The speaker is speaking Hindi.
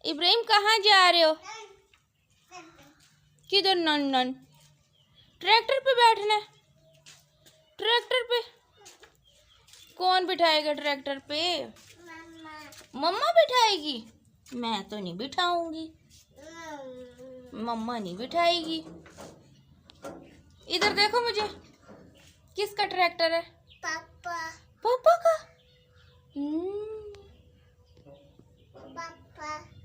इब्राहिम कहाँ जा रहे हो? किधर? नन नन ट्रैक्टर पे बैठना है। ट्रैक्टर पे कौन बिठाएगा? ट्रैक्टर पे मम्मा बिठाएगी। मैं तो नहीं बिठाऊंगी, मम्मा नहीं बिठाएगी। इधर देखो मुझे, किसका ट्रैक्टर है? पापा। पापा का? पापा।